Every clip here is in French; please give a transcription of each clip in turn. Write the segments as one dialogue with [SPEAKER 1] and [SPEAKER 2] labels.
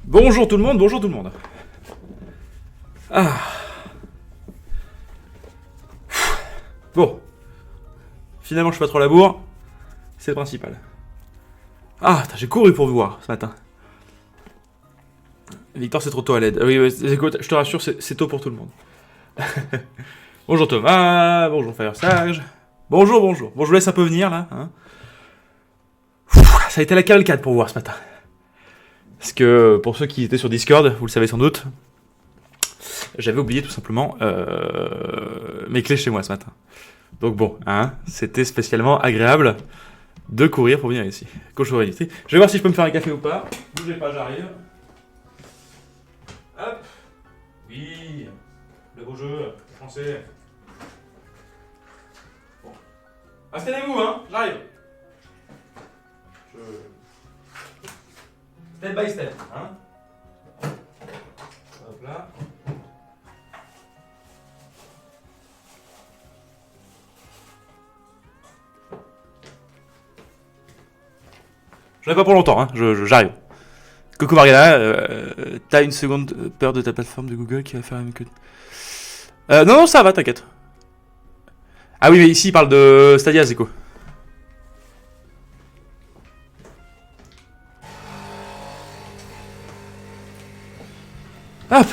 [SPEAKER 1] Bonjour tout le monde, bonjour tout le monde. Ah. Bon. Finalement, je suis pas trop à la bourre. C'est le principal. Ah, j'ai couru pour vous voir ce matin. Victor, c'est trop tôt à l'aide. Oui, écoute, je te rassure, c'est tôt pour tout le monde. Bonjour Thomas, bonjour Firesage. Bonjour. Bon, je vous laisse un peu venir là. Hein. Ça a été la cavalcade pour vous voir ce matin. Parce que pour ceux qui étaient sur Discord, vous le savez sans doute, j'avais oublié tout simplement mes clés chez moi ce matin. Donc bon, hein, c'était spécialement agréable de courir pour venir ici. Cochon Je vais voir si je peux me faire un café ou pas. Bougez pas, j'arrive. Hop. Oui. Le beau jeu, le français. Bon. Installez-vous, hein, j'arrive. Step by step, hein. Hop là. Je n'ai pas pour longtemps, hein. J'arrive. Coucou Mariana, t'as une seconde peur de ta plateforme de Google qui va faire la même que... non, ça va, t'inquiète. Ah oui, mais ici il parle de Stadia, Zeko. Hop.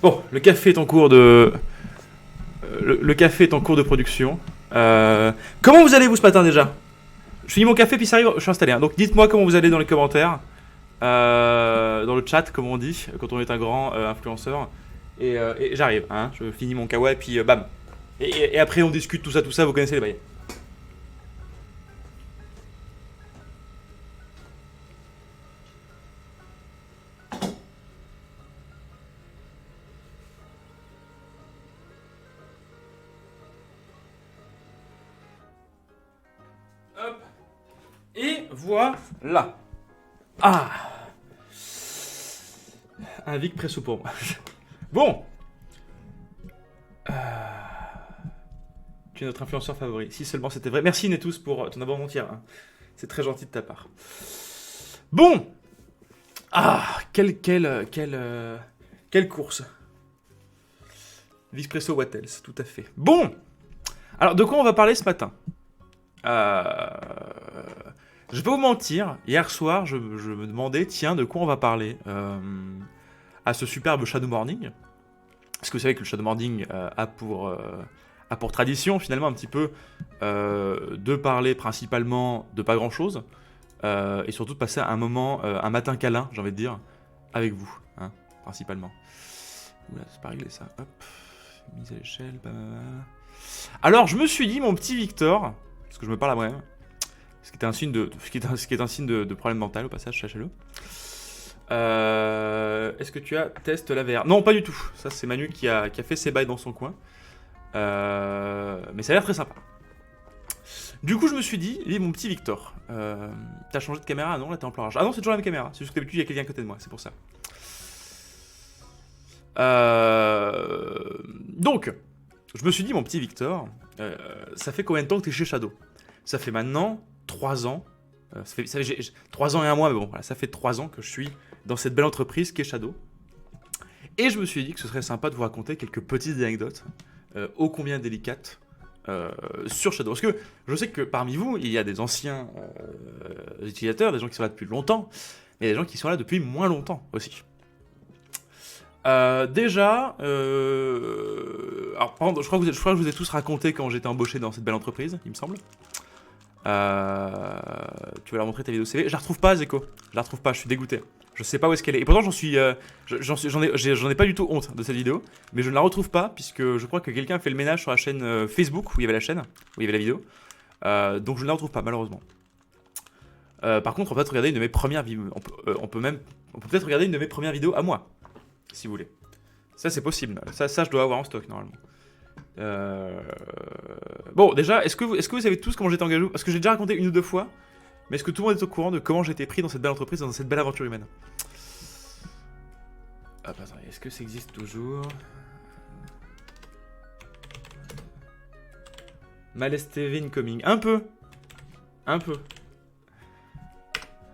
[SPEAKER 1] Bon, le café est en cours de... Le café est en cours de production. Comment vous allez vous ce matin déjà? Je finis mon café puis ça arrive, je suis installé. Hein. Donc dites-moi comment vous allez dans les commentaires. Dans le chat, comme on dit, quand on est un grand influenceur. Et j'arrive, hein. Je finis mon kawa et puis bam. Et après on discute tout ça, vous connaissez les bails. Hop. Et voilà. Ah. Un Vic Presso pour moi. Bon. Tu es notre influenceur favori. Si seulement c'était vrai. Merci Netous pour ton abonnement entier. Hein. C'est très gentil de ta part. Bon. Ah, quelle course. Vispresso What else, tout à fait. Bon. Alors, de quoi on va parler ce matin? Je vais pas vous mentir, hier soir, je me demandais, tiens, de quoi on va parler à ce superbe Shadow Morning. Parce que vous savez que le Shadow Morning a pour tradition, finalement, un petit peu, de parler principalement de pas grand-chose, et surtout de passer un moment, un matin câlin, j'ai envie de dire, avec vous, hein, principalement. Oula, c'est pas réglé ça, hop, mise à l'échelle, Alors, je me suis dit, mon petit Victor, parce que je me parle à moi-même, ce qui est un signe de problème mental au passage, sachez-le. Est-ce que tu as testé la VR? Non, pas du tout. Ça, c'est Manu qui a fait ses bails dans son coin. Mais ça a l'air très sympa. Du coup, je me suis dit, mon petit Victor, t'as changé de caméra? Non, là t'es en plan large. Ah non, c'est toujours la même caméra. C'est juste que d'habitude, il y a quelqu'un à côté de moi, c'est pour ça. Donc, je me suis dit, mon petit Victor, ça fait combien de temps que t'es chez Shadow? Ça fait maintenant 3 ans. Ça fait 3 ans et 1 mois, mais bon, voilà, ça fait 3 ans que je suis dans cette belle entreprise qu'est Shadow. Et je me suis dit que ce serait sympa de vous raconter quelques petites anecdotes, ô combien délicates, sur Shadow. Parce que je sais que parmi vous, il y a des anciens utilisateurs, des gens qui sont là depuis longtemps, mais il y a des gens qui sont là depuis moins longtemps aussi. Déjà, alors, par contre, je crois que je vous ai tous raconté quand j'étais embauché dans cette belle entreprise, il me semble. Tu vas leur montrer ta vidéo CV. Je la retrouve pas, Zeko. Je la retrouve pas, je suis dégoûté. Je sais pas où est-ce qu'elle est. Et pourtant, j'en ai pas du tout honte de cette vidéo. Mais je ne la retrouve pas, puisque je crois que quelqu'un a fait le ménage sur la chaîne Facebook, où il y avait la chaîne, où il y avait la vidéo. Donc je ne la retrouve pas, malheureusement. Par contre, on peut peut-être regarder une de mes premières vidéos. On peut peut-être regarder une de mes premières vidéos à moi, si vous voulez. Ça, c'est possible. Ça, je dois avoir en stock, normalement. Bon, déjà, est-ce que vous savez tous comment j'étais engagé? Parce que j'ai déjà raconté une ou deux fois, mais est-ce que tout le monde est au courant de comment j'ai été pris dans cette belle entreprise, dans cette belle aventure humaine? Hop, attendez, est-ce que ça existe toujours? Malaise TV incoming. Un peu.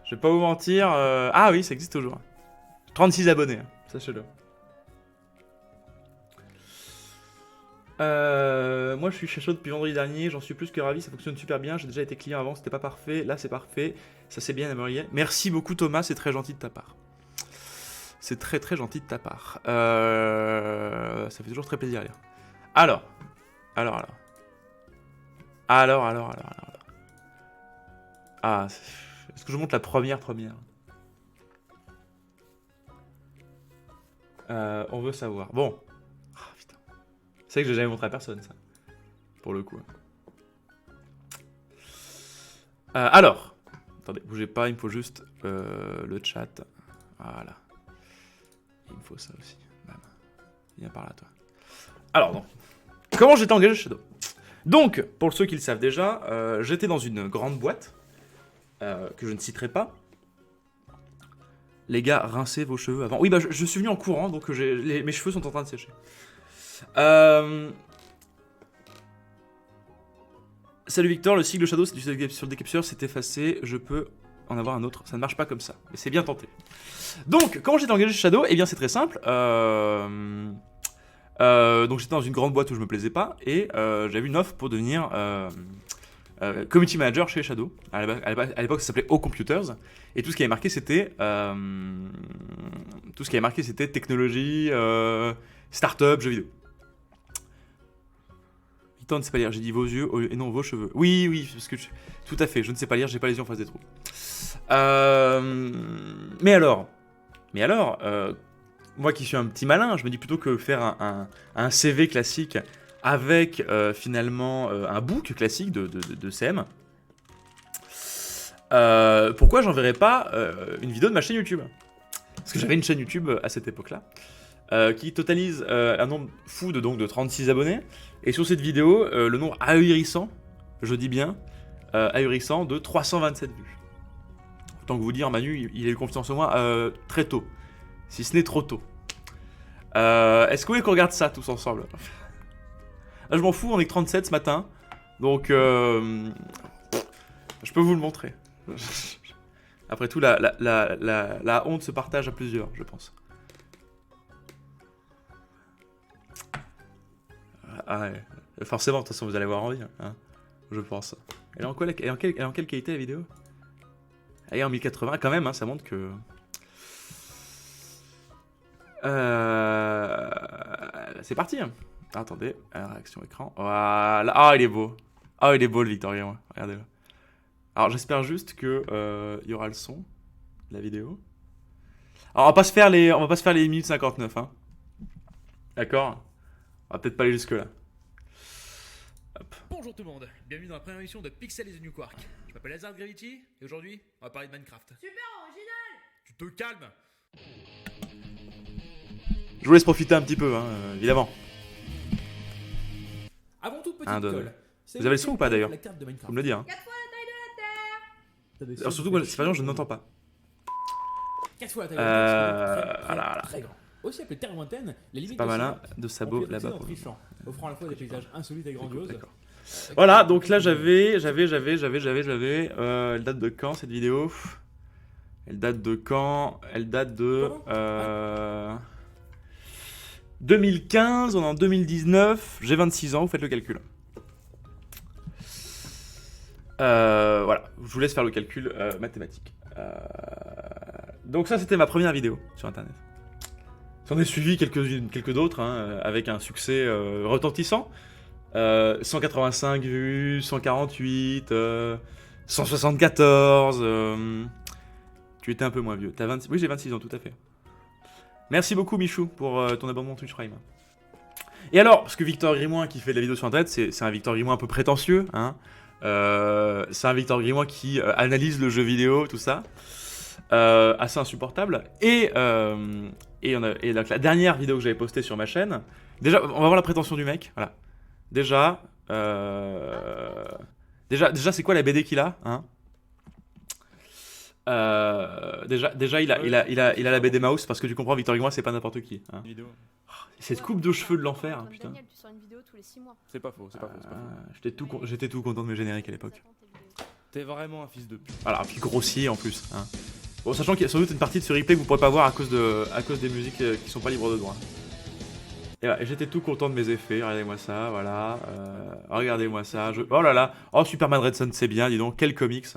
[SPEAKER 1] Je vais pas vous mentir. Ah oui, ça existe toujours. 36 abonnés, hein, sachez-le. Moi je suis chez Shadow depuis vendredi dernier, j'en suis plus que ravi, ça fonctionne super bien, j'ai déjà été client avant, c'était pas parfait, là c'est parfait, ça s'est bien amélioré. Merci beaucoup Thomas, c'est très gentil de ta part. C'est très très gentil de ta part. Ça fait toujours très plaisir à lire. Alors. Ah, est-ce que je monte la première on veut savoir. Bon. Ah, putain. C'est vrai que j'ai jamais montré à personne, ça. Pour le coup. Alors. Attendez, bougez pas, il me faut juste le chat. Voilà. Il me faut ça aussi. Bam. Viens par là, toi. Alors, donc. Comment j'étais engagé chez Shadow? Donc, pour ceux qui le savent déjà, j'étais dans une grande boîte. Que je ne citerai pas. Les gars, rincez vos cheveux avant. Oui, bah je suis venu en courant, donc mes cheveux sont en train de sécher. Salut Victor, le cycle Shadow sur le décapsuleur s'est effacé. Je peux en avoir un autre. Ça ne marche pas comme ça, mais c'est bien tenté. Donc, comment j'étais engagé chez Shadow? Eh bien, c'est très simple. Donc, j'étais dans une grande boîte où je me plaisais pas et j'avais une offre pour devenir community manager chez Shadow. À l'époque, ça s'appelait O-Computers. Et tout ce qui avait marqué, c'était technologie, start-up, jeux vidéo. Victor ne sait pas lire. J'ai dit vos yeux et non vos cheveux. Oui, parce que tout à fait. Je ne sais pas lire. J'ai pas les yeux en face des trous. Mais alors, moi qui suis un petit malin, je me dis plutôt que faire un CV classique avec finalement un book classique de CM. Pourquoi j'enverrais pas une vidéo de ma chaîne YouTube? Parce que j'avais une chaîne YouTube à cette époque-là qui totalise un nombre fou de 36 abonnés. Et sur cette vidéo, le nombre ahurissant, je dis bien ahurissant, de 327 vues. Autant que vous dire, Manu, il a eu confiance en moi très tôt, si ce n'est trop tôt. Est-ce que vous voulez qu'on regarde ça tous ensemble? Là, je m'en fous, on est que 37 ce matin. Donc, je peux vous le montrer. Après tout, la honte se partage à plusieurs, je pense. Ah ouais. Forcément, de toute façon, vous allez avoir envie. Hein, je pense. Elle est en quelle qualité la vidéo? Elle est en 1080 quand même, hein, ça montre que... C'est parti. Attendez, réaction écran. Voilà. Ah, il est beau. Ah, il est beau le Victorien, ouais. Regardez-le. Alors, j'espère juste que y aura le son de la vidéo. Alors, on va pas se faire les 1 minute 59, hein. D'accord? On va peut-être pas aller jusque là. Hop.
[SPEAKER 2] Bonjour tout le monde, bienvenue dans la première émission de Pixel is the New Quark. Je m'appelle Hazard Gravity et aujourd'hui, on va parler de Minecraft.
[SPEAKER 3] Super original!
[SPEAKER 2] Tu te calmes!
[SPEAKER 1] Je vous laisse profiter un petit peu, hein, évidemment.
[SPEAKER 2] Avant toute petite
[SPEAKER 1] 1, 2.
[SPEAKER 2] colle.
[SPEAKER 1] Vous avez le son ou pas d'ailleurs?
[SPEAKER 2] La carte de Minecraft.
[SPEAKER 1] Faut me le dire. Hein.
[SPEAKER 3] 4 fois la taille de la Terre!
[SPEAKER 1] Alors, surtout, moi, c'est pas genre, je n'entends pas.
[SPEAKER 2] 4 fois la taille de la Terre.
[SPEAKER 1] Voilà.
[SPEAKER 2] Très grand. Aussi appelé Terre lointaine, les limites
[SPEAKER 1] Pas
[SPEAKER 2] de
[SPEAKER 1] malin
[SPEAKER 2] ce
[SPEAKER 1] de sabot là-bas.
[SPEAKER 2] en trichant, offrant à la fois des paysages insolites et grandioses.
[SPEAKER 1] D'accord. Voilà, donc là j'avais. Elle date de quand cette vidéo? Elle date de quand? Elle date de 2015, on est en 2019, j'ai 26 ans, vous faites le calcul. Voilà, je vous laisse faire le calcul mathématique. Donc ça c'était ma première vidéo sur internet. J'en ai suivi quelques d'autres hein, avec un succès retentissant. 185 vues, 148, 174. Tu étais un peu moins vieux. Oui, j'ai 26 ans, tout à fait. Merci beaucoup, Michou, pour ton abonnement Twitch Prime. Et alors, parce que Victor Grimoire qui fait de la vidéo sur internet, c'est un Victor Grimoire un peu prétentieux. Hein. C'est un Victor Grimoire qui analyse le jeu vidéo, tout ça. Assez insupportable. Et donc, la dernière vidéo que j'avais postée sur ma chaîne, déjà, on va voir la prétention du mec. Voilà. Déjà, c'est quoi la BD qu'il a, hein? Déjà, il a la BD Mouse parce que tu comprends, Victor Grimoire, c'est pas n'importe qui. Hein. Cette coupe de cheveux de l'enfer, hein, putain.
[SPEAKER 3] Daniel, tu sors une vidéo tous les 6 mois.
[SPEAKER 4] C'est pas faux, c'est pas faux.
[SPEAKER 1] J'étais tout content de mes génériques à l'époque.
[SPEAKER 4] T'es vraiment un fils de pute.
[SPEAKER 1] Voilà, puis grossier en plus. Hein. Bon, sachant qu'il y a sans doute une partie de ce replay que vous pourrez pas voir à cause des musiques qui sont pas libres de droit. Et voilà, j'étais tout content de mes effets, regardez-moi ça, voilà, regardez-moi ça, oh là là, oh Superman Red Son c'est bien, dis donc, quel comics,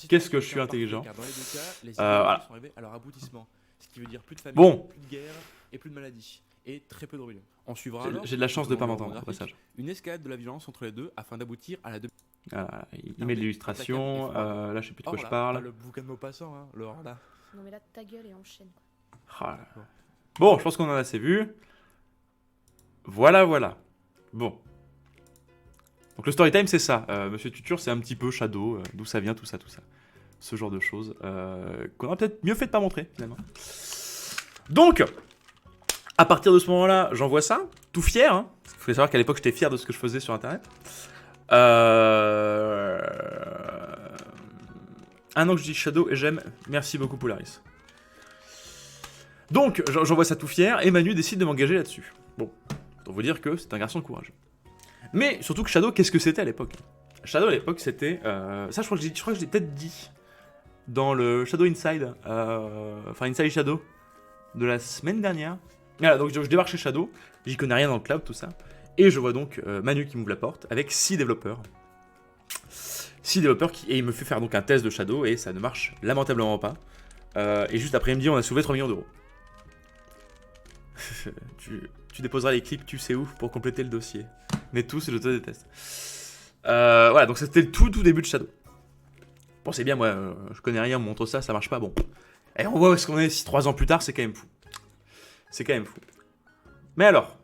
[SPEAKER 1] qu'est-ce que je suis intelligent.
[SPEAKER 4] Car dans les deux cas, les
[SPEAKER 1] voilà.
[SPEAKER 4] sont arrivés à leur aboutissement, ce qui veut dire plus de famille,
[SPEAKER 1] Bon.
[SPEAKER 4] plus de guerre et plus de maladies, et très peu de ruines. On suivra
[SPEAKER 1] J'ai de la chance de pas m'entendre au passage.
[SPEAKER 4] Une escalade de la violence entre les deux afin d'aboutir à la
[SPEAKER 1] Voilà, il met de l'illustration, là je sais plus de quoi je parle.
[SPEAKER 4] Le bouquin de Maupassant, hein, le là.
[SPEAKER 3] Non mais là, ta gueule et enchaîne.
[SPEAKER 1] Oh là là. Bon, je pense qu'on en a assez vu. Voilà, voilà. Bon. Donc le story time c'est ça. Monsieur Tutur c'est un petit peu Shadow, d'où ça vient, tout ça. Ce genre de choses qu'on aurait peut-être mieux fait de pas montrer finalement. Donc, à partir de ce moment-là, j'envoie ça, tout fier. Hein. Il faut savoir qu'à l'époque j'étais fier de ce que je faisais sur internet. Un an que je dis Shadow et j'aime. Merci beaucoup Polaris. Donc, j'envoie ça tout fier et Manu décide de m'engager là-dessus. Bon. Pour vous dire que c'est un garçon courageux. Mais surtout que Shadow, qu'est-ce que c'était à l'époque? Shadow à l'époque, c'était... ça, je crois que je l'ai peut-être dit dans le Shadow Inside, enfin Inside Shadow, de la semaine dernière. Voilà, donc je débarque chez Shadow, j'y connais rien dans le cloud, tout ça. Et je vois donc Manu qui m'ouvre la porte avec 6 développeurs. 6 développeurs et il me fait faire donc un test de Shadow et ça ne marche lamentablement pas. Et juste après, il me dit on a soulevé 3 millions d'euros. Tu déposeras les clips, tu sais où, pour compléter le dossier. Mais tous, je te déteste. Voilà, donc c'était le tout début de Shadow. Bon, c'est bien, moi, je connais rien, on me montre ça, ça marche pas, bon. Et on voit où est-ce qu'on est, si 3 ans plus tard, c'est quand même fou. C'est quand même fou. Mais alors,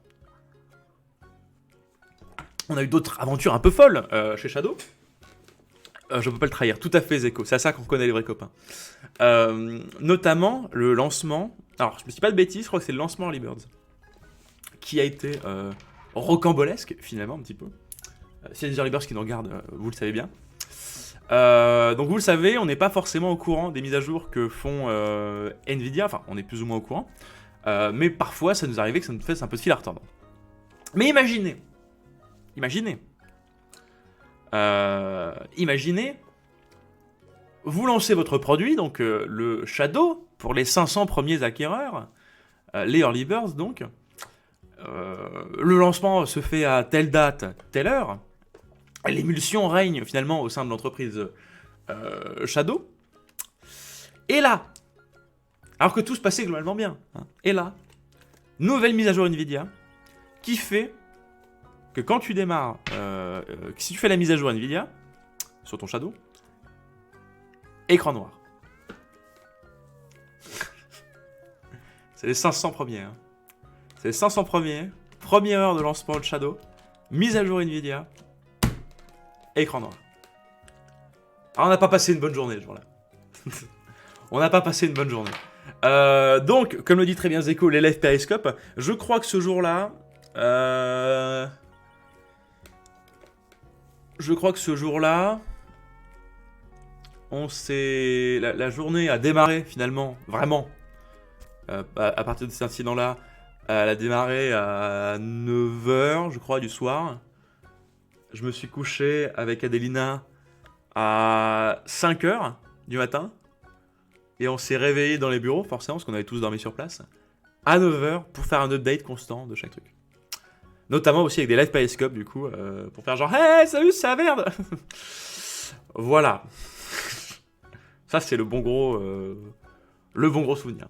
[SPEAKER 1] on a eu d'autres aventures un peu folles chez Shadow. Je peux pas le trahir, tout à fait Zeko, c'est à ça qu'on connaît les vrais copains. Notamment le lancement, alors je me dis pas de bêtises, je crois que c'est le lancement Early Birds, qui a été rocambolesque finalement un petit peu. S'il y a des Early Birds qui nous regardent, vous le savez bien. Donc vous le savez, on n'est pas forcément au courant des mises à jour que font Nvidia, enfin on est plus ou moins au courant, mais parfois ça nous arrivait que ça nous fasse un peu de fil à retordre. Mais imaginez, vous lancez votre produit, donc le Shadow, pour les 500 premiers acquéreurs, les Early Birds donc. Le lancement se fait à telle date, telle heure. L'émulsion règne finalement au sein de l'entreprise Shadow. Et là, alors que tout se passait globalement bien, hein, et là, nouvelle mise à jour Nvidia qui fait que quand tu démarres, si tu fais la mise à jour Nvidia sur ton Shadow, écran noir. C'est les 500 premiers. Hein. C'est les 500 premiers. Première heure de lancement de Shadow. Mise à jour Nvidia. Écran noir. Alors, on n'a pas passé une bonne journée ce jour-là. On n'a pas passé une bonne journée. Donc, comme le dit très bien Zeko, l'élève Periscope, je crois que ce jour-là... Je crois que ce jour-là... La journée a démarré finalement, vraiment, à partir de cet incident-là, elle a démarré à 9h, je crois, du soir. Je me suis couché avec Adelina à 5h du matin. Et on s'est réveillé dans les bureaux, forcément, parce qu'on avait tous dormi sur place, à 9h pour faire un update constant de chaque truc. Notamment aussi avec des live Periscope, du coup, pour faire genre « Hey, salut, c'est la merde !» Voilà. Ça, c'est le bon gros souvenir.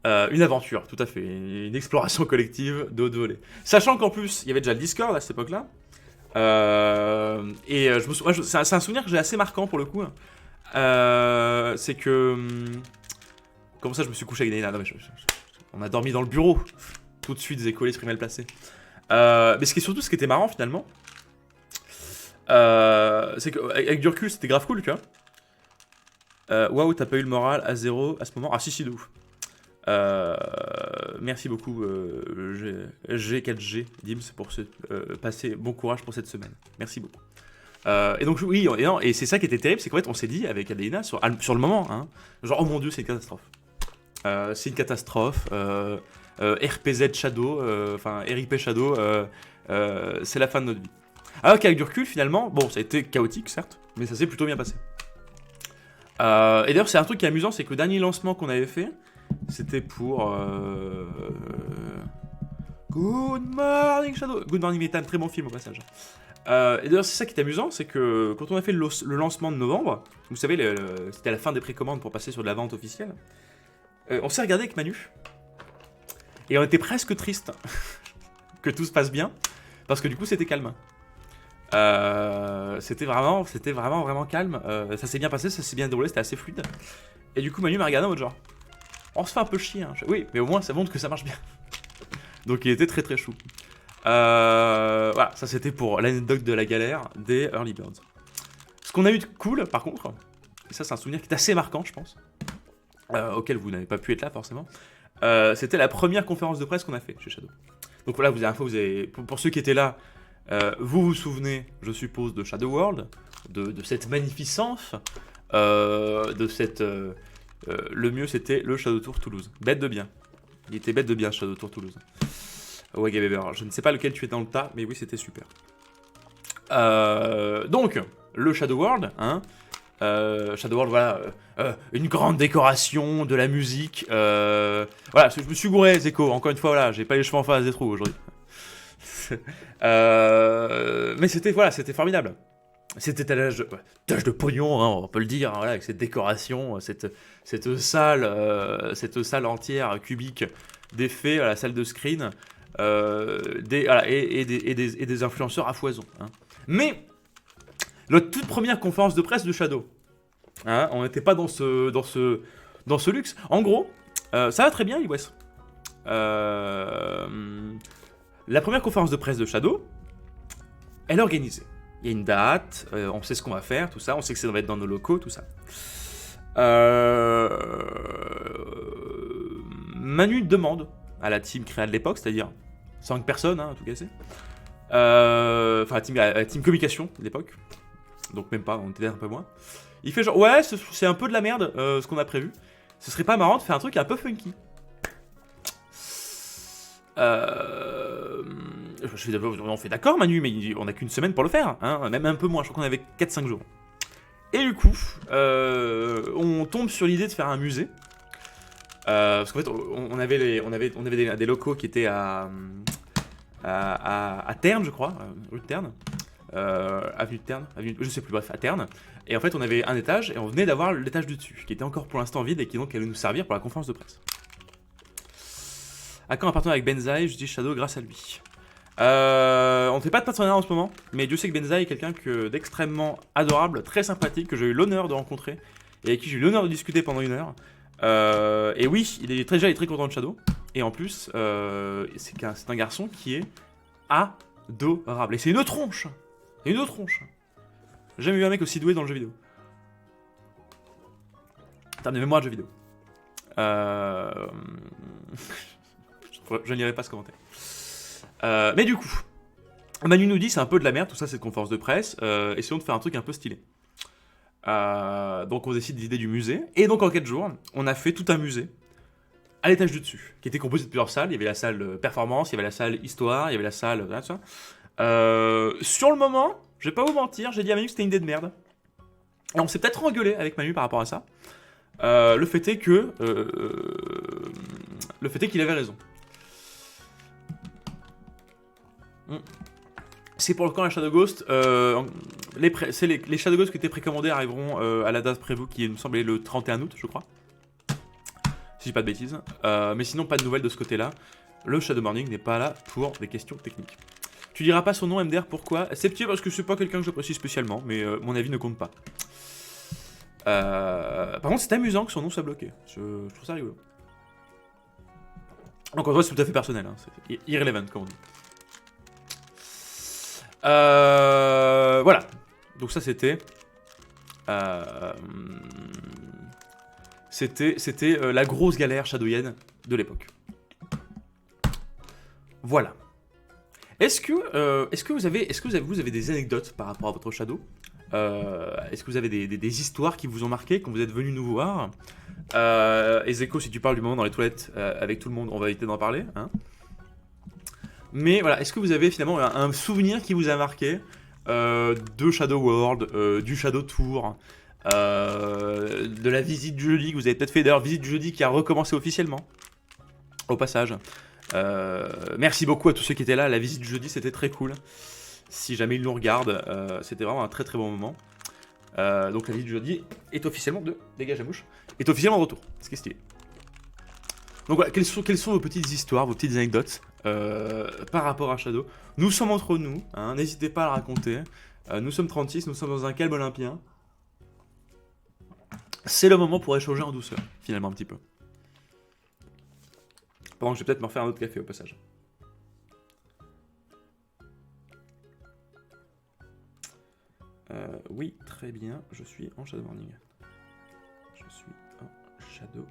[SPEAKER 1] Une aventure, tout à fait. Une exploration collective de haute volée. Sachant qu'en plus, il y avait déjà le Discord à cette époque-là. C'est un souvenir que j'ai assez marquant pour le coup. C'est que... Comment ça, je me suis couché avec Dana? Non, mais on a dormi dans le bureau. Tout de suite, Zeko, l'esprit mal placé. Mais ce qui était marrant finalement, c'est qu'avec du recul, c'était grave cool, tu vois. Waouh, t'as pas eu le moral à 0 à ce moment? Ah si, de ouf. Merci beaucoup G4G Dims pour passer bon courage pour cette semaine. Merci beaucoup. Et donc oui, et c'est ça qui était terrible, c'est qu'en fait on s'est dit avec Adelina sur le moment, hein, genre oh mon dieu c'est une catastrophe. C'est une catastrophe. RPZ Shadow, enfin RIP Shadow, c'est la fin de notre vie. Alors qu'avec du recul finalement, bon ça a été chaotique certes, mais ça s'est plutôt bien passé. Et d'ailleurs, c'est un truc qui est amusant, c'est que le dernier lancement qu'on avait fait, c'était pour... Good Morning Shadow. Good Morning Metan, très bon film au passage. Et d'ailleurs, c'est ça qui est amusant, c'est que quand on a fait le lancement de novembre, vous savez, c'était à la fin des précommandes pour passer sur de la vente officielle, on s'est regardé avec Manu, et on était presque triste que tout se passe bien, parce que du coup, c'était calme. C'était vraiment calme. Ça s'est bien passé, ça s'est bien déroulé, c'était assez fluide. Et du coup, Manu m'a regardé en mode genre, on se fait un peu chier. Hein. Oui, mais au moins, ça montre que ça marche bien. Donc, il était très très chou. Voilà, ça c'était pour l'anecdote de la galère des Early Birds. Ce qu'on a eu de cool, par contre, et ça c'est un souvenir qui est assez marquant, je pense, auquel vous n'avez pas pu être là forcément, c'était la première conférence de presse qu'on a fait chez Shadow. Donc voilà, pour ceux qui étaient là, vous vous souvenez, je suppose, de Shadow World, de cette magnificence, de cette... le mieux c'était le Shadow Tour Toulouse. Bête de bien. Il était bête de bien, Shadow Tour Toulouse. Ouais, Gabeber, je ne sais pas lequel tu es dans le tas, mais oui, c'était super. Donc, le Shadow World, hein. Shadow World, voilà, une grande décoration, de la musique. Voilà, je me suis gouré, Zeko, encore une fois, voilà, j'ai pas les cheveux en face des trous aujourd'hui. Mais c'était, voilà, c'était formidable. C'était à l'âge de pognon, hein, on peut le dire, hein, voilà, avec cette décoration, cette salle entière, cubique, d'effets, la salle de screen. Des influenceurs à foison. Hein. Mais notre toute première conférence de presse de Shadow, hein, on n'était pas dans ce luxe. En gros, ça va très bien, Iwes. La première conférence de presse de Shadow, elle est organisée. Il y a une date, on sait ce qu'on va faire, tout ça, on sait que ça va être dans nos locaux, tout ça. Manu demande à la team créa de l'époque, c'est-à-dire 5 personnes, hein, à tout casser. Enfin, la team communication de l'époque. Donc même pas, on était un peu moins. Il fait genre, ouais, c'est un peu de la merde, ce qu'on a prévu. Ce serait pas marrant de faire un truc un peu funky. On fait d'accord, Manu, mais on a qu'une semaine pour le faire, hein, même un peu moins, je crois qu'on avait 4-5 jours. Et du coup, on tombe sur l'idée de faire un musée. Parce qu'en fait, on avait des locaux qui étaient à Terne, je crois, rue de Terne, avenue de Terne, je sais plus, bref, à Terne. Et en fait, on avait un étage et on venait d'avoir l'étage du dessus, qui était encore pour l'instant vide et qui donc allait nous servir pour la conférence de presse. À quand un partenariat avec Benzaï, je dis Shadow grâce à lui. On ne fait pas de partenariat en ce moment, mais Dieu sait que Benzaï est quelqu'un d'extrêmement adorable, très sympathique, que j'ai eu l'honneur de rencontrer et avec qui j'ai eu l'honneur de discuter pendant 1 heure. Et oui, il est très content de Shadow. Et en plus, c'est un garçon qui est adorable. Et c'est une tronche. J'ai jamais vu un mec aussi doué dans le jeu vidéo. En termes de mémoire de jeu vidéo. Je n'irai pas ce commentaire. Mais du coup, Manu nous dit c'est un peu de la merde tout ça, cette conférence de presse. Essayons de faire un truc un peu stylé. Donc on décide de l'idée du musée. Et donc en 4 jours, on a fait tout un musée à l'étage du dessus, qui était composé de plusieurs salles. Il y avait la salle performance, il y avait la salle histoire, il y avait la salle... tout ça. Sur le moment, je vais pas vous mentir, j'ai dit à Manu que c'était une idée de merde. Et on s'est peut-être engueulé avec Manu par rapport à ça. Le fait est qu'il avait raison. C'est pour le camp à Shadow Ghost. Les Shadow Ghost qui étaient précommandés arriveront à la date prévue qui me semblait le 31 août, je crois. Si je dis pas de bêtises. Mais sinon, pas de nouvelles de ce côté-là. Le Shadow Morning n'est pas là pour des questions techniques. Tu diras pas son nom, MDR, pourquoi? C'est petit parce que c'est pas quelqu'un que j'apprécie spécialement, mais mon avis ne compte pas. Par contre, c'est amusant que son nom soit bloqué. Je trouve ça rigolo. Encore une fois, c'est tout à fait personnel. Hein. C'est irrelevant, comme on dit. Voilà. Donc ça, c'était... C'était la grosse galère shadowienne de l'époque. Voilà. Est-ce que vous avez des anecdotes par rapport à votre Shadow? Est-ce que vous avez des histoires qui vous ont marqué quand vous êtes venu nous voir? Ezeko, si tu parles du moment dans les toilettes avec tout le monde, on va éviter d'en parler. Hein. Mais voilà, est-ce que vous avez finalement un souvenir qui vous a marqué de Shadow World, du Shadow Tour, de la visite du jeudi que vous avez peut-être fait. D'ailleurs, visite du jeudi qui a recommencé officiellement, au passage. Merci beaucoup à tous ceux qui étaient là. La visite du jeudi, c'était très cool. Si jamais ils nous regardent, c'était vraiment un très très bon moment. Donc la visite du jeudi est officiellement de dégage la mouche, est officiellement de retour. Ce qui est stylé. Donc voilà, quelles sont vos petites histoires, vos petites anecdotes par rapport à Shadow? Nous sommes entre nous, hein, n'hésitez pas à le raconter. Nous sommes 36, nous sommes dans un calme olympien. C'est le moment pour échanger en douceur, finalement, un petit peu. Pendant que je vais peut-être me refaire un autre café au passage. Oui, très bien, je suis en Shadow Morning. Je suis en Shadow.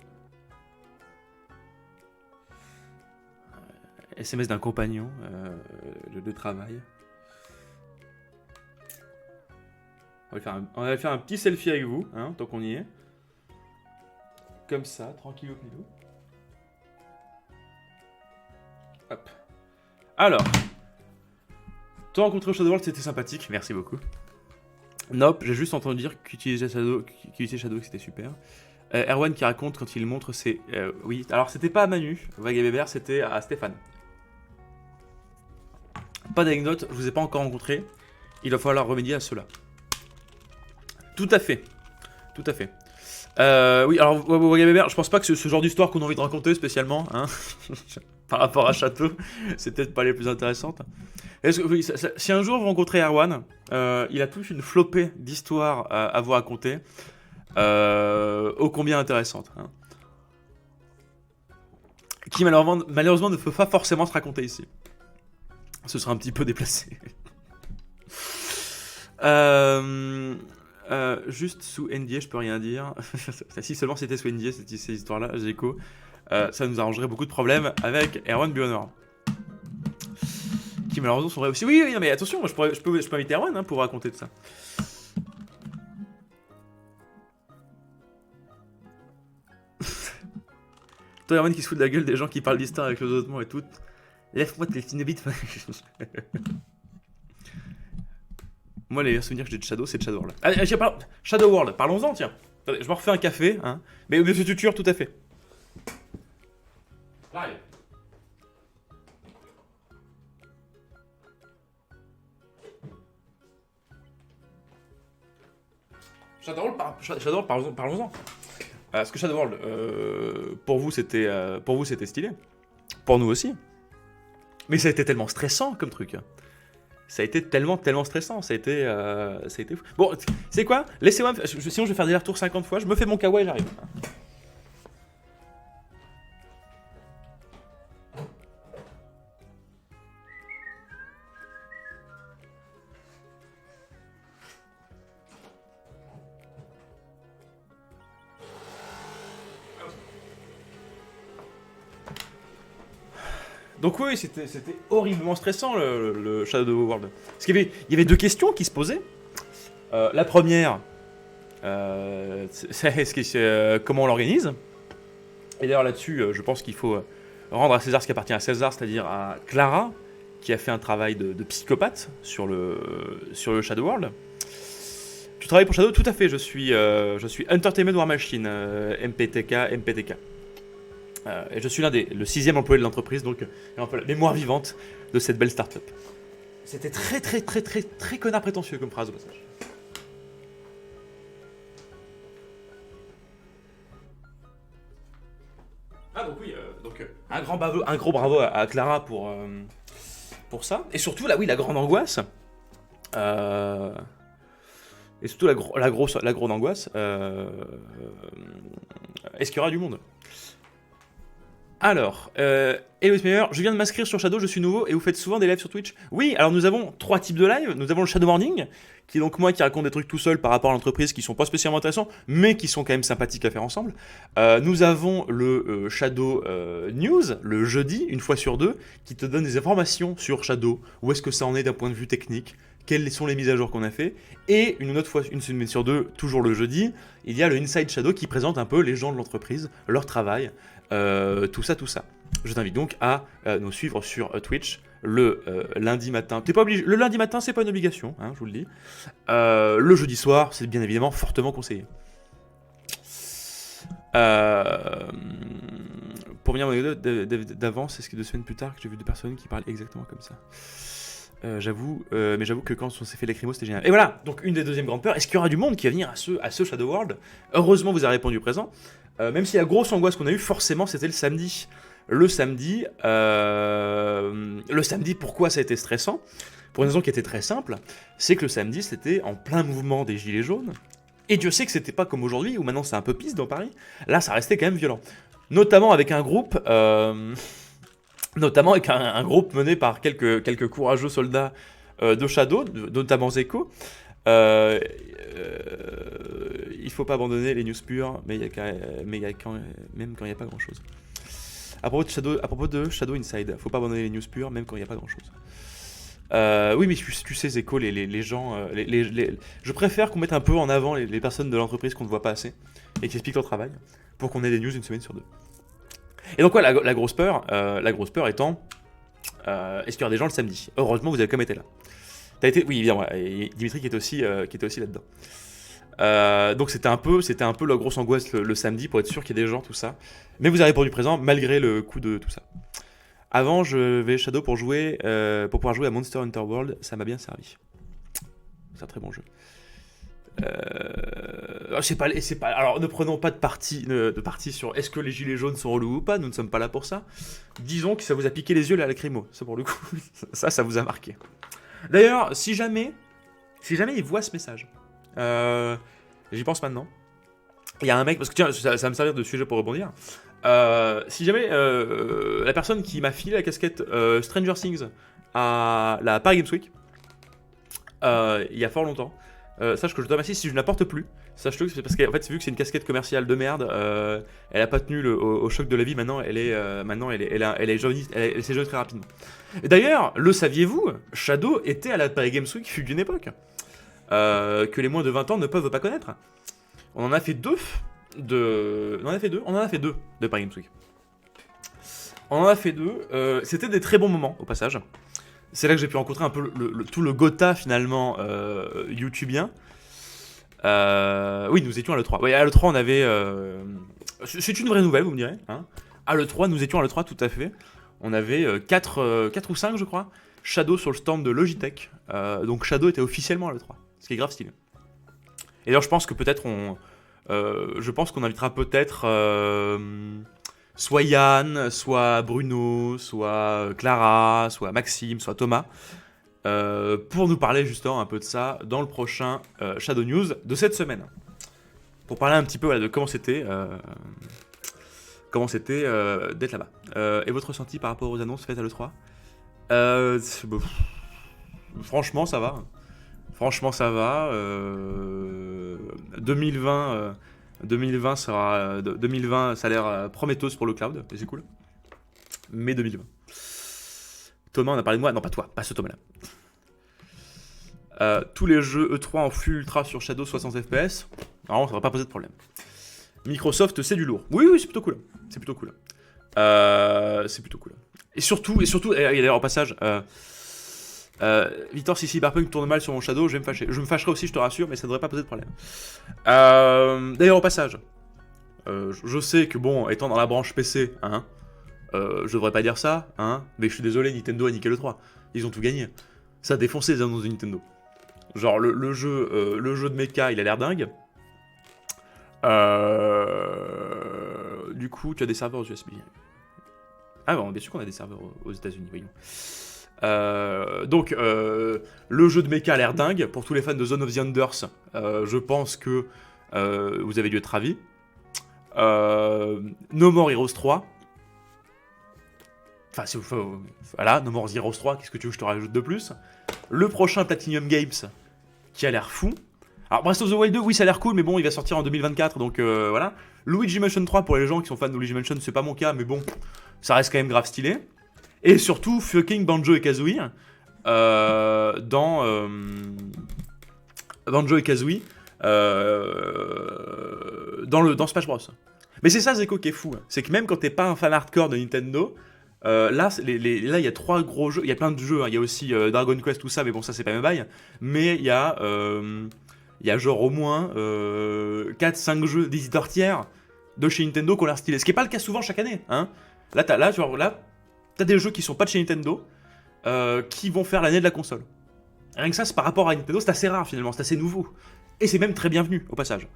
[SPEAKER 1] SMS d'un compagnon de travail. On va faire un petit selfie avec vous, hein, tant qu'on y est. Comme ça, tranquillou pilou. Hop. Alors, te rencontrer au Shadow World, c'était sympathique, merci beaucoup. Nope, j'ai juste entendu dire qu'utiliser Shadow, c'était super. Erwan qui raconte quand il montre ses... oui, alors c'était pas à Manu, Vague et Bébert, c'était à Stéphane. Pas d'anecdote, je vous ai pas encore rencontré. Il va falloir remédier à cela. Tout à fait. Tout à fait. Oui, alors, Vague et Bébert, je pense pas que ce genre d'histoire qu'on a envie de raconter spécialement, hein, par rapport à Château, c'est peut-être pas les plus intéressantes. Oui, si un jour vous rencontrez Erwan, il a toute une flopée d'histoires à vous raconter, ô combien intéressantes, hein, qui malheureusement ne peut pas forcément se raconter ici. Ce sera un petit peu déplacé. Juste sous NDA, je peux rien dire. Si seulement c'était sous NDA, ces histoires-là, Géco, ça nous arrangerait beaucoup de problèmes avec Erwan Buonor. Qui malheureusement sont vrais aussi. Oui, non, mais attention, moi je peux inviter Erwan, hein, pour raconter tout ça. Toi, Erwan qui se fout de la gueule des gens qui parlent d'histoire avec le dotement et tout. Lève-moi tes finobit. Moi, les souvenirs que j'ai de Shadow, c'est de Shadow World. Allez, Shadow World, parlons-en, tiens. Attendez, je me refais un café, hein. Mais monsieur Tutur, tout à fait. J'arrive. Shadow World, parlons-en. Parce que Shadow World, pour vous, c'était stylé. Pour nous aussi. Mais ça a été tellement stressant comme truc. Ça a été tellement stressant. Ça a été fou. Bon, c'est quoi? Laissez-moi. Sinon, je vais faire des retours 50 fois. Je me fais mon kawaii et j'arrive. Donc oui, c'était horriblement stressant le Shadow World. Parce qu'il y avait deux questions qui se posaient. La première, c'est comment on l'organise. Et d'ailleurs là-dessus, je pense qu'il faut rendre à César ce qui appartient à César, c'est-à-dire à Clara, qui a fait un travail de psychopathe sur le Shadow World. Tu travailles pour Shadow? Tout à fait, je suis Entertainment War Machine, MPTK. Et je suis le 6e employé de l'entreprise, donc un peu la mémoire vivante de cette belle start-up. C'était très connard prétentieux comme phrase au passage. Ah donc oui, un gros bravo à Clara pour ça. Et surtout la grande angoisse. Et surtout la grande angoisse. Est-ce qu'il y aura du monde? Alors, hello Meyer, je viens de m'inscrire sur Shadow, je suis nouveau et vous faites souvent des lives sur Twitch? Oui, alors nous avons 3 types de lives. Nous avons le Shadow Morning, qui est donc moi qui raconte des trucs tout seul par rapport à l'entreprise qui sont pas spécialement intéressants, mais qui sont quand même sympathiques à faire ensemble. Nous avons le Shadow News, le jeudi, une fois sur deux, qui te donne des informations sur Shadow, où est-ce que ça en est d'un point de vue technique, quelles sont les mises à jour qu'on a fait. Et une autre fois, une semaine sur deux, toujours le jeudi, il y a le Inside Shadow qui présente un peu les gens de l'entreprise, leur travail, tout ça. Je t'invite donc à nous suivre sur Twitch le lundi matin. T'es pas obligé. Le lundi matin, c'est pas une obligation, hein, je vous le dis. Le jeudi soir, c'est bien évidemment fortement conseillé. Pour venir d'avance, est-ce que 2 semaines plus tard que j'ai vu 2 personnes qui parlent exactement comme ça. Mais j'avoue que quand on s'est fait l'écrimo, c'était génial. Et voilà, donc une des deuxièmes grandes peurs, est-ce qu'il y aura du monde qui va venir à ce Shadow World? Heureusement, vous avez répondu présent. Même si la grosse angoisse qu'on a eue, forcément, c'était le samedi. Le samedi, pourquoi ça a été stressant? Pour une raison qui était très simple, c'est que le samedi, c'était en plein mouvement des Gilets jaunes. Et Dieu sait que c'était pas comme aujourd'hui, où maintenant c'est un peu pisse dans Paris. Là, ça restait quand même violent. Notamment avec un groupe... Notamment avec un groupe mené par quelques courageux soldats de Shadow, notamment Zeko. Il faut pas abandonner les news pures, même quand il n'y a pas grand chose. À propos de Shadow Inside, faut pas abandonner les news pures, même quand il n'y a pas grand chose. Oui, mais tu sais, Zeko, les gens. Je préfère qu'on mette un peu en avant les personnes de l'entreprise qu'on ne voit pas assez et qui expliquent leur travail pour qu'on ait des news une semaine sur deux. Et donc, ouais, la grosse peur étant est-ce qu'il y aura des gens le samedi? Heureusement, vous avez quand même été là. Oui, évidemment, et Dimitri qui était aussi là-dedans. Donc, c'était un peu la grosse angoisse le samedi pour être sûr qu'il y ait des gens, tout ça. Mais vous avez répondu présent malgré le coup de tout ça. Avant, je vais Shadow pour pouvoir jouer à Monster Hunter World, ça m'a bien servi. C'est un très bon jeu. Alors, ne prenons pas de parti sur est-ce que les gilets jaunes sont relous ou pas, nous ne sommes pas là pour ça. Disons que ça vous a piqué les yeux là, la lacrymo, ça pour le coup, ça vous a marqué. D'ailleurs, si jamais ils voient ce message, j'y pense maintenant, il y a un mec, parce que tiens, ça va me servir de sujet pour rebondir, si jamais la personne qui m'a filé la casquette Stranger Things à la Paris Games Week, il y a fort longtemps, sache que je dois m'assis si je ne la porte plus. Sache-le que c'est parce qu'en fait, vu que c'est une casquette commerciale de merde, elle a pas tenu au choc de la vie. Maintenant, elle s'est jaunie très rapidement. Et d'ailleurs, le saviez-vous, Shadow était à la Paris Games Week fut d'une époque que les moins de 20 ans ne peuvent pas connaître. On en a fait deux de Paris Games Week. On en a fait deux. C'était des très bons moments au passage. C'est là que j'ai pu rencontrer un peu tout le Gotha finalement youtubien. Oui, nous étions à l'E3. Oui, à l'E3 on avait... c'est une vraie nouvelle, vous me direz. Hein. À l'E3, nous étions à l'E3 tout à fait. On avait 4 ou 5 je crois, Shadow sur le stand de Logitech. Donc Shadow était officiellement à l'E3. Ce qui est grave stylé. Et d'ailleurs je pense que peut-être qu'on invitera peut-être... soit Yann, soit Bruno, soit Clara, soit Maxime, soit Thomas, pour nous parler justement un peu de ça dans le prochain Shadow News de cette semaine. Pour parler un petit peu de comment c'était d'être là-bas. Et votre ressenti par rapport aux annonces faites à l'E3 franchement, ça va. 2020, ça a l'air prometteuse pour le cloud, et c'est cool. Mais 2020. Thomas, on a parlé de moi. Non, pas toi, pas ce Thomas-là. Tous les jeux E3 en full ultra sur Shadow 60 FPS, normalement, ça va pas poser de problème. Microsoft, c'est du lourd. Oui, c'est plutôt cool. Et surtout, et d'ailleurs, au passage, Victor, si Cyberpunk tourne mal sur mon Shadow, je vais me fâcher. Je me fâcherai aussi, je te rassure, mais ça ne devrait pas poser de problème. D'ailleurs, au passage, je sais que bon, étant dans la branche PC, hein, je devrais pas dire ça, hein, mais je suis désolé, Nintendo a niqué le 3. Ils ont tout gagné. Ça a défoncé les annonces de Nintendo. Genre, le jeu de mecha, il a l'air dingue. Du coup, tu as des serveurs aux USB. Ah bon, bien sûr qu'on a des serveurs aux États-Unis, voyons. Donc, le jeu de mecha a l'air dingue. Pour tous les fans de Zone of the Enders, je pense que vous avez dû être ravis. No More Heroes 3. Enfin, voilà, No More Heroes 3, qu'est-ce que tu veux que je te rajoute de plus? Le prochain Platinum Games, qui a l'air fou. Alors, Breath of the Wild 2, oui, ça a l'air cool, mais bon, il va sortir en 2024, donc voilà. Luigi Mansion 3, pour les gens qui sont fans de Luigi Mansion, c'est pas mon cas, mais bon, ça reste quand même grave stylé. Et surtout, fucking Banjo et Kazooie, dans Banjo-Kazooie dans Smash Bros. Mais c'est ça Zeko qui est fou, hein. C'est que même quand t'es pas un fan hardcore de Nintendo, là il y a 3 gros jeux, il y a plein de jeux, hein. Il y a aussi Dragon Quest, tout ça, mais bon ça c'est pas mes bails, mais il y a genre au moins 4-5 jeux d'éditeurs tiers de chez Nintendo qui ont l'air stylés, ce qui est pas le cas souvent chaque année, hein. Là t'as des jeux qui sont pas de chez Nintendo, qui vont faire l'année de la console. Rien que ça, c'est par rapport à Nintendo, c'est assez rare finalement, c'est assez nouveau. Et c'est même très bienvenu au passage.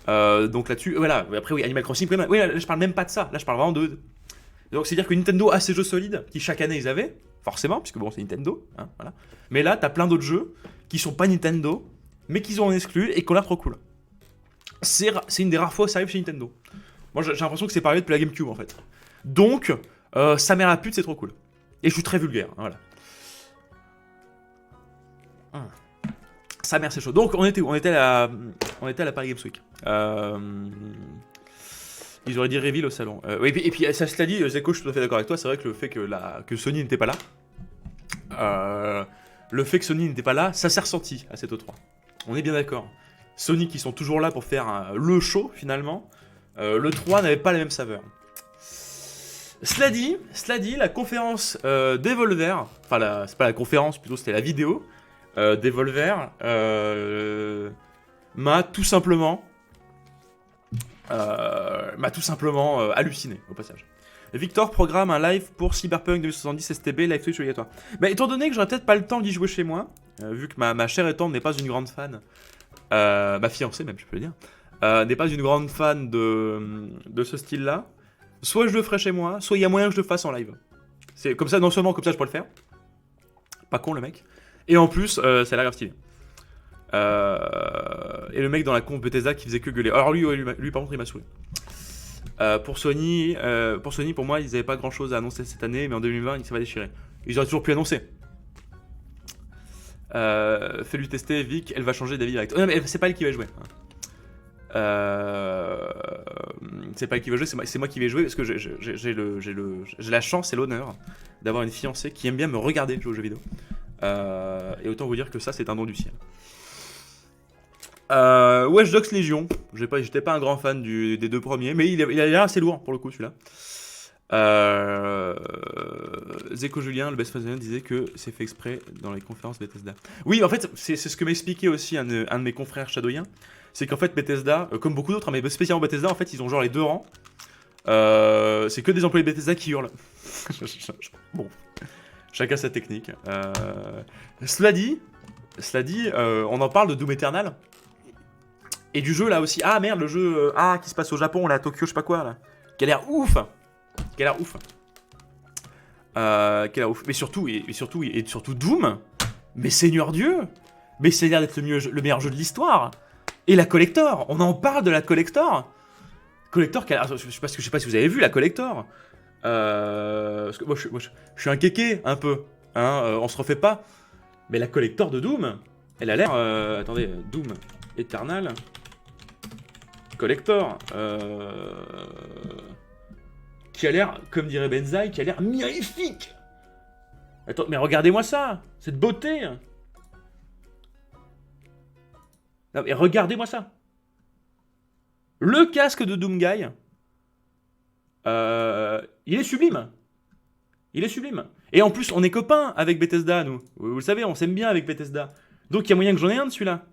[SPEAKER 1] Donc là-dessus, voilà. Après, oui, Animal Crossing, oui, là, je parle même pas de ça. Là, je parle vraiment de. Donc, c'est-à-dire que Nintendo a ses jeux solides qui chaque année ils avaient, forcément, puisque bon, c'est Nintendo, hein, voilà. Mais là, t'as plein d'autres jeux qui sont pas Nintendo, mais qu'ils ont en exclu et qui ont l'air trop cool. C'est une des rares fois où ça arrive chez Nintendo. Moi, j'ai l'impression que c'est pareil depuis la GameCube en fait. Donc, sa mère à pute, c'est trop cool. Et je suis très vulgaire, hein, voilà. Sa mère c'est chaud. Donc on était où ? On était à la Paris Games Week. Ils auraient dit reveal au salon. Oui, et puis ça cela dit, Zeko, je suis tout à fait d'accord avec toi. C'est vrai que le fait que Sony n'était pas là, ça s'est ressenti à cette E3. On est bien d'accord. Sony qui sont toujours là pour faire le show finalement. Le 3 n'avait pas la même saveur. Cela dit, la conférence d'Evolver, enfin c'est pas la conférence, plutôt c'était la vidéo. Devolver m'a tout simplement halluciné au passage. Victor programme un live pour Cyberpunk 2070 STB, live Twitch obligatoire. Bah, étant donné que j'aurais peut-être pas le temps d'y jouer chez moi, vu que ma chère et tendre n'est pas une grande fan, ma fiancée même je peux le dire, n'est pas une grande fan de ce style-là, soit je le ferai chez moi, soit il y a moyen que je le fasse en live. C'est comme ça, non seulement comme ça je pourrais le faire, pas con le mec. Et en plus, ça a l'air grave stylé. Et le mec dans la conf Bethesda qui faisait que gueuler. Alors lui par contre, il m'a saoulé. Pour Sony, pour moi, ils n'avaient pas grand chose à annoncer cette année, mais en 2020, il s'est pas déchiré. Ils auraient toujours pu annoncer. Fais-lui tester, Vic, elle va changer d'avis direct. Oh, non, mais c'est pas elle qui va jouer. C'est pas elle qui va jouer, c'est moi qui vais jouer parce que j'ai la chance et l'honneur d'avoir une fiancée qui aime bien me regarder jouer aux jeux vidéo. Et autant vous dire que ça c'est un don du ciel. Watch Dogs Legion, j'étais pas un grand fan des 2 premiers, mais il a l'air assez lourd pour le coup celui-là. Zeko Julien, le best friend, disait que c'est fait exprès dans les conférences Bethesda. Oui, en fait, c'est ce que m'a expliqué aussi un de mes confrères shadowien, c'est qu'en fait Bethesda, comme beaucoup d'autres, mais spécialement Bethesda, en fait ils ont genre les 2 rangs. C'est que des employés de Bethesda qui hurlent. Bon. Chacun sa technique. Cela dit, on en parle de Doom Eternal. Et du jeu là aussi. Ah merde, le jeu qui se passe au Japon, là, à Tokyo, je sais pas quoi, là. Qui a l'air ouf. Mais surtout Doom. Mais Seigneur Dieu. Mais c'est l'air d'être le meilleur jeu de l'histoire. Et la collector. On en parle de la collector. Collector, je sais pas si vous avez vu la collector. Parce que moi, je suis un kéké un peu, hein, on se refait pas. Mais la collector de Doom, elle a l'air. Attendez, Doom Eternal collector, qui a l'air, comme dirait Benzaï, qui a l'air magnifique. Attends, mais regardez-moi ça, cette beauté. Non, mais regardez-moi ça. Le casque de Doomguy. Il est sublime. Et en plus, on est copains avec Bethesda, nous. Vous le savez, on s'aime bien avec Bethesda. Donc il y a moyen que j'en ai un de celui-là.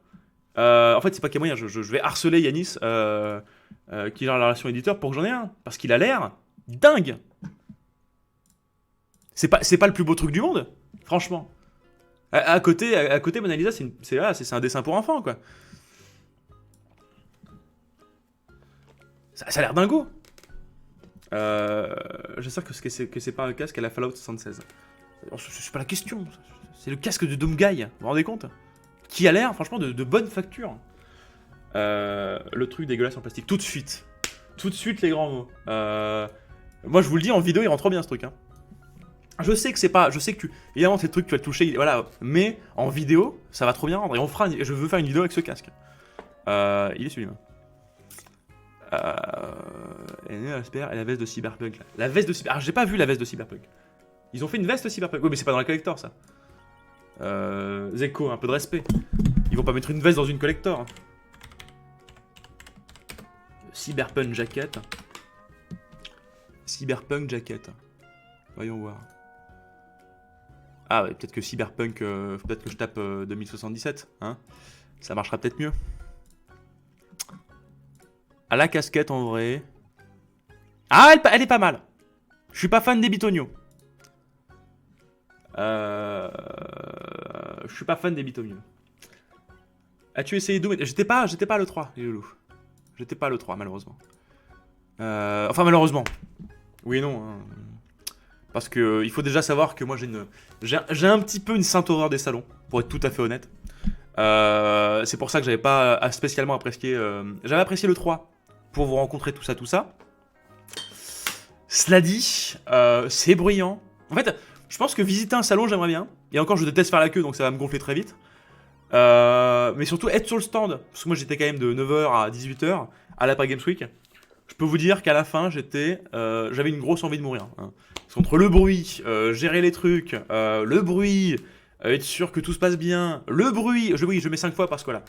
[SPEAKER 1] En fait, c'est pas qu'il y a moyen, je vais harceler Yanis, qui est dans la relation éditeur, pour que j'en ai un. Parce qu'il a l'air dingue. C'est pas le plus beau truc du monde, franchement. À côté, Mona Lisa, c'est un dessin pour enfants, quoi. Ça a l'air dingo. J'espère que c'est pas un casque à la Fallout 76. C'est pas la question. C'est le casque de Doomguy. Vous vous rendez compte ? Qui a l'air, franchement, de bonne facture. Le truc dégueulasse en plastique. Tout de suite, les grands mots. Moi, je vous le dis, en vidéo, il rend trop bien ce truc. Hein. Je sais que évidemment, ces trucs, tu vas le toucher, voilà. Mais en vidéo, ça va trop bien rendre. Et je veux faire une vidéo avec ce casque. Il est sublime. Et la veste de Cyberpunk. Là. La veste de Cyberpunk. Alors, j'ai pas vu la veste de Cyberpunk. Ils ont fait une veste Cyberpunk. Oui, mais c'est pas dans la collector, ça. Zeko, un peu de respect. Ils vont pas mettre une veste dans une collector. Cyberpunk jacket. Cyberpunk jacket. Voyons voir. Ah ouais, peut-être que Cyberpunk, peut-être que je tape 2077, hein. Ça marchera peut-être mieux. À la casquette en vrai. Ah, elle est pas mal. Je suis pas fan des bitonios. Je suis pas fan des bitonios. As-tu essayé Doom? J'étais pas à l'E3, les loulous. J'étais pas à l'E3, malheureusement. Enfin, malheureusement. Oui et non. Hein. Parce que il faut déjà savoir que moi j'ai un petit peu une sainte horreur des salons, pour être tout à fait honnête. C'est pour ça que j'avais pas spécialement apprécié. J'avais apprécié le 3 pour vous rencontrer tout ça. Cela dit, c'est bruyant. En fait, je pense que visiter un salon, j'aimerais bien. Et encore, je déteste faire la queue, donc ça va me gonfler très vite. Mais surtout être sur le stand. Parce que moi, j'étais quand même de 9h à 18h à la Paris Games Week. Je peux vous dire qu'à la fin, j'avais une grosse envie de mourir. Hein. Parce qu'entre le bruit, gérer les trucs, le bruit, être sûr que tout se passe bien, le bruit, je mets 5 fois parce que là,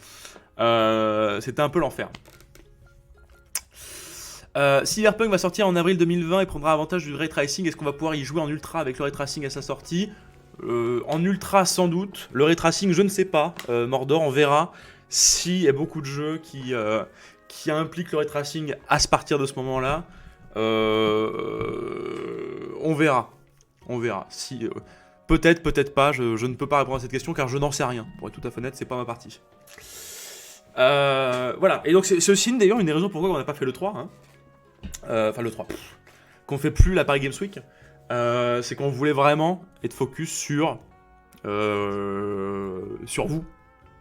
[SPEAKER 1] c'était un peu l'enfer. Cyberpunk va sortir en avril 2020 et prendra avantage du ray tracing. Est-ce qu'on va pouvoir y jouer en ultra avec le ray tracing à sa sortie? En ultra sans doute. Le ray tracing, je ne sais pas. Mordor, on verra. S'il y a beaucoup de jeux qui impliquent le ray tracing à partir de ce moment-là, on verra. On verra. Si, peut-être, peut-être pas. Je ne peux pas répondre à cette question car je n'en sais rien. Pour être tout à fait honnête, c'est pas ma partie. Voilà. Et donc c'est aussi d'ailleurs une des raisons pourquoi on n'a pas fait le 3. Hein. Enfin le 3. Qu'on fait plus la Paris Games Week. C'est qu'on voulait vraiment être focus sur vous,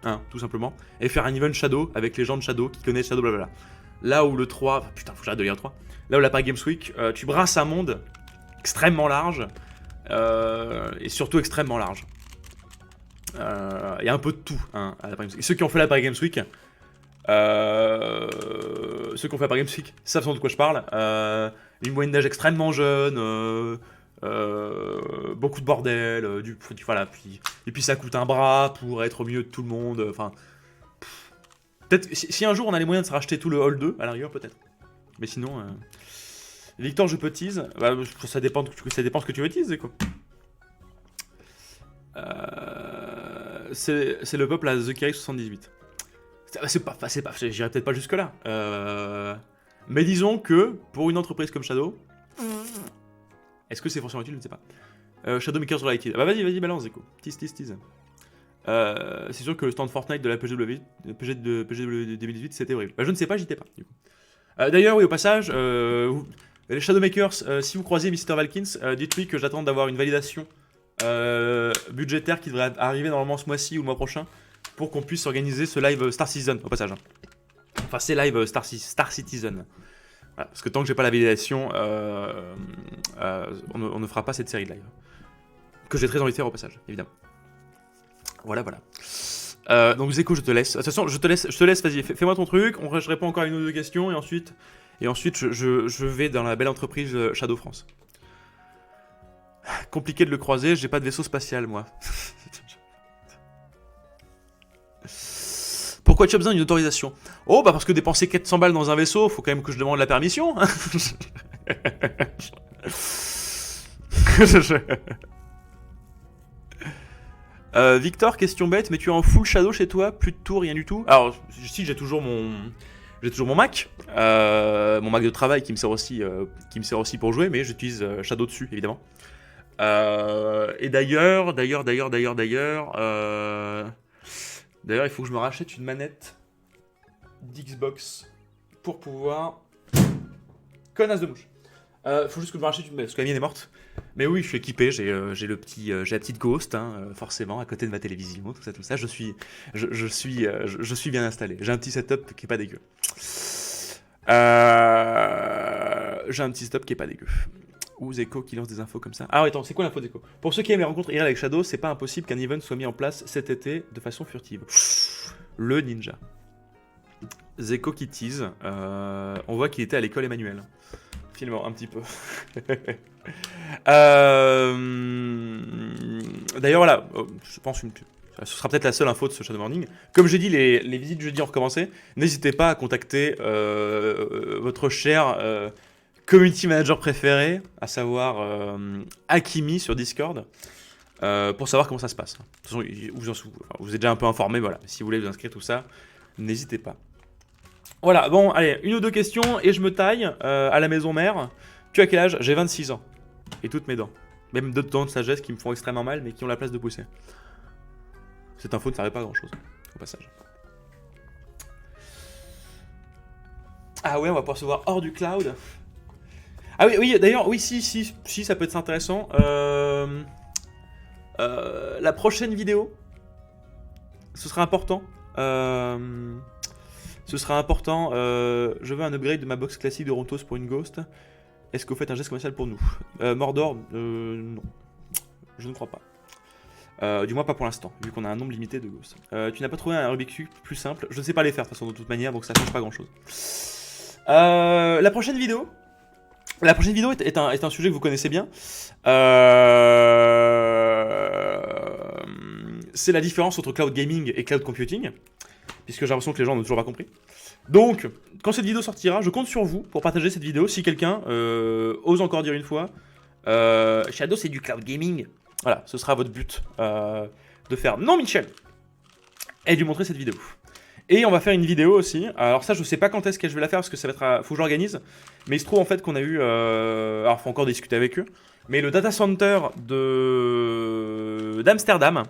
[SPEAKER 1] hein, tout simplement, et faire un event Shadow avec les gens de Shadow qui connaissent Shadow, blablabla. Là où le 3, putain, faut que j'arrête de lire le 3. Là où la Paris Games Week, tu brasses un monde extrêmement large, et surtout extrêmement large. Il y a un peu de tout, hein, à la Paris Games Week. Et ceux qui ont fait la Paris Games Week, savent de quoi je parle. Une moyenne d'âge extrêmement jeune, beaucoup de bordel, voilà, et puis ça coûte un bras pour être au milieu de tout le monde. Enfin, peut-être si un jour on a les moyens de se racheter tout le hall 2, à la rigueur peut-être. Mais sinon, Victor, je peux tease. Bah, ça dépend ce que tu veux teaser quoi. C'est le peuple à The Kerry 78. C'est pas, j'irai peut-être pas jusque là. Mais disons que pour une entreprise comme Shadow, est-ce que c'est forcément utile? Je ne sais pas. Shadow Makers Related. Bah vas-y, balance, Zeko. Tease. C'est sûr que le stand Fortnite de la PGW 2018, c'était horrible. Bah, je ne sais pas, j'y étais pas. Du coup. D'ailleurs, oui, au passage, les Shadow Makers, si vous croisez Mr. Valkins, dites-lui que j'attends d'avoir une validation budgétaire qui devrait arriver normalement ce mois-ci ou le mois prochain pour qu'on puisse organiser ce live Star Citizen, au passage. Enfin, c'est live Star Citizen. Voilà, parce que tant que j'ai pas la validation, on ne fera pas cette série de live. Que j'ai très envie de faire au passage, évidemment. Voilà. Donc Zeko, je te laisse. De toute façon, je te laisse, vas-y, fais-moi ton truc. Je réponds encore à une ou deux questions et ensuite je vais dans la belle entreprise Shadow France. Compliqué de le croiser, j'ai pas de vaisseau spatial, moi. Pourquoi tu as besoin d'une autorisation? Oh, bah parce que dépenser 400 balles dans un vaisseau, faut quand même que je demande la permission. Victor, question bête, mais tu es en full Shadow chez toi? Plus de tout, rien du tout? Alors, si, j'ai toujours mon Mac, mon Mac de travail qui me sert aussi pour jouer, mais j'utilise Shadow dessus, évidemment. Et d'ailleurs, il faut que je me rachète une manette d'Xbox pour pouvoir... Connasse de mouche. Faut juste que je me rachète une manette, parce que la mienne est morte. Mais oui, je suis équipé, j'ai la petite Ghost, hein, forcément, à côté de ma télévision, tout ça. Je suis bien installé. J'ai un petit setup qui est pas dégueu. Ou Zeko qui lance des infos comme ça. Ah ouais, attends, c'est quoi l'info Zeko? Pour ceux qui aiment les rencontres IRL avec Shadow, c'est pas impossible qu'un event soit mis en place cet été de façon furtive. Le ninja. Zeko qui tease. On voit qu'il était à l'école Emmanuel. Filmant un petit peu. D'ailleurs, voilà, je pense ce sera peut-être la seule info de ce Shadow Morning. Comme j'ai dit, les visites jeudi ont recommencé. N'hésitez pas à contacter votre cher community manager préféré, à savoir Hakimi sur Discord, pour savoir comment ça se passe. De toute façon, vous êtes déjà un peu informé, voilà. Si vous voulez vous inscrire, tout ça, n'hésitez pas. Voilà, bon, allez, une ou deux questions et je me taille à la maison mère. Tu as quel âge? J'ai 26 ans. Et toutes mes dents. Même d'autres dents de sagesse qui me font extrêmement mal, mais qui ont la place de pousser. Cette info ne servait pas à grand chose, au passage. Ah ouais, on va pouvoir se voir hors du cloud. Ah oui, d'ailleurs, oui, si, ça peut être intéressant. La prochaine vidéo, ce sera important. Je veux un upgrade de ma box classique de Rontos pour une Ghost. Est-ce que vous faites un geste commercial pour nous? Mordor, non. Je ne crois pas. Du moins pas pour l'instant, vu qu'on a un nombre limité de Ghosts. Tu n'as pas trouvé un Rubik's Cube plus simple? Je ne sais pas les faire de toute façon, de toute manière, donc ça change pas grand chose. La prochaine vidéo est un sujet que vous connaissez bien. C'est la différence entre cloud gaming et cloud computing, puisque j'ai l'impression que les gens n'ont toujours pas compris. Donc, quand cette vidéo sortira, je compte sur vous pour partager cette vidéo. Si quelqu'un ose encore dire une fois, Shadow c'est du cloud gaming. Voilà, ce sera votre but de faire non Michel et de lui montrer cette vidéo. Et on va faire une vidéo aussi. Alors ça, je sais pas quand est-ce que je vais la faire parce que ça va être, faut que j'organise. Mais il se trouve en fait qu'on a eu, alors faut encore discuter avec eux. Mais le data center d'Amsterdam,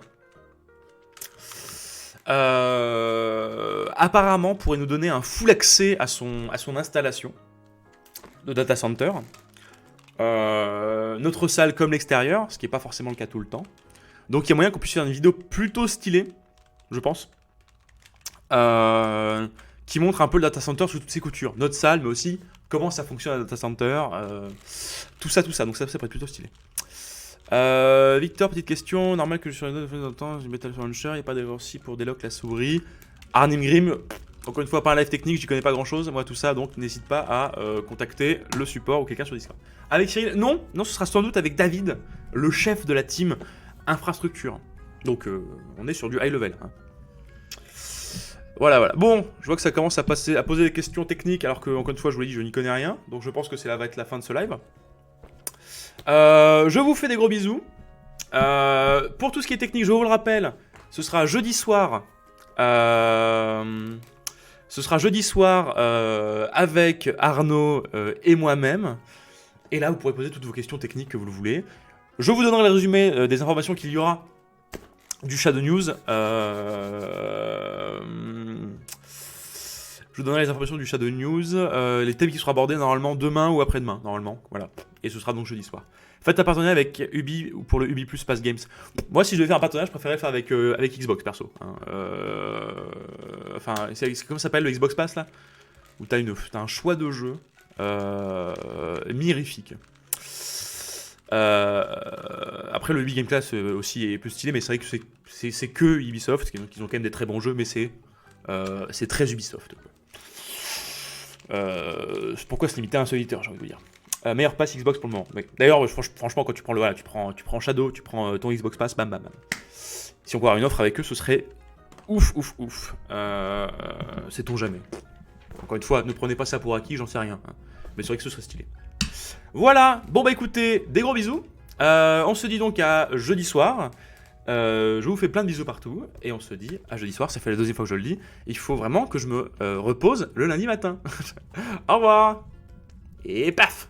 [SPEAKER 1] apparemment pourrait nous donner un full accès à son installation de data center. Notre salle comme l'extérieur, ce qui n'est pas forcément le cas tout le temps. Donc il y a moyen qu'on puisse faire une vidéo plutôt stylée, je pense, qui montre un peu le data center sous toutes ses coutures. Notre salle, mais aussi comment ça fonctionne le data center, tout ça. Donc ça pourrait être plutôt stylé. Victor, petite question. Normal que je sois dans le temps, je Metal Launcher, il n'y a pas d'erreur si pour délock la souris. Arnim Grim, encore une fois, pas un live technique, j'y connais pas grand chose, moi tout ça, donc n'hésite pas à contacter le support ou quelqu'un sur Discord. Avec Cyril, non, ce sera sans doute avec David, le chef de la team infrastructure. Donc on est sur du high level. Hein. Voilà. Bon, je vois que ça commence à poser des questions techniques, alors que, encore une fois, je vous l'ai dit, je n'y connais rien, donc je pense que ça va être la fin de ce live. Je vous fais des gros bisous. Pour tout ce qui est technique, je vous le rappelle, ce sera jeudi soir. Avec Arnaud et moi-même. Et là, vous pourrez poser toutes vos questions techniques que vous le voulez. Je vous donnerai le résumé des informations qu'il y aura du Shadow News. Je vous donnerai les informations du Shadow News, les thèmes qui seront abordés normalement demain ou après-demain, normalement. Voilà. Et ce sera donc jeudi soir. Faites un partenariat avec Ubi ou pour le Ubi Plus Pass Games. Moi, si je devais faire un partenariat, je préférerais le faire avec Xbox perso. Hein. Enfin, comment ça s'appelle le Xbox Pass là? Où t'as un choix de jeux mirifique. Après, le Ubi Game Class aussi est plus stylé, mais c'est vrai que c'est que Ubisoft, qu'ils ont quand même des très bons jeux, mais c'est très Ubisoft. Pourquoi se limiter à un seul éditeur, j'ai envie de vous dire. Meilleur pass Xbox pour le moment. D'ailleurs, franchement, quand tu prends tu prends Shadow, tu prends ton Xbox Pass, bam. Si on peut avoir une offre avec eux, ce serait ouf. Sait-on jamais. Encore une fois, ne prenez pas ça pour acquis, j'en sais rien. Hein. Mais c'est vrai que ce serait stylé. Voilà. Bon écoutez, des gros bisous. On se dit donc à jeudi soir. Je vous fais plein de bisous partout. Et on se dit à jeudi soir. Ça fait la deuxième fois que je le dis. Il faut vraiment que je me repose le lundi matin. Au revoir. Et paf.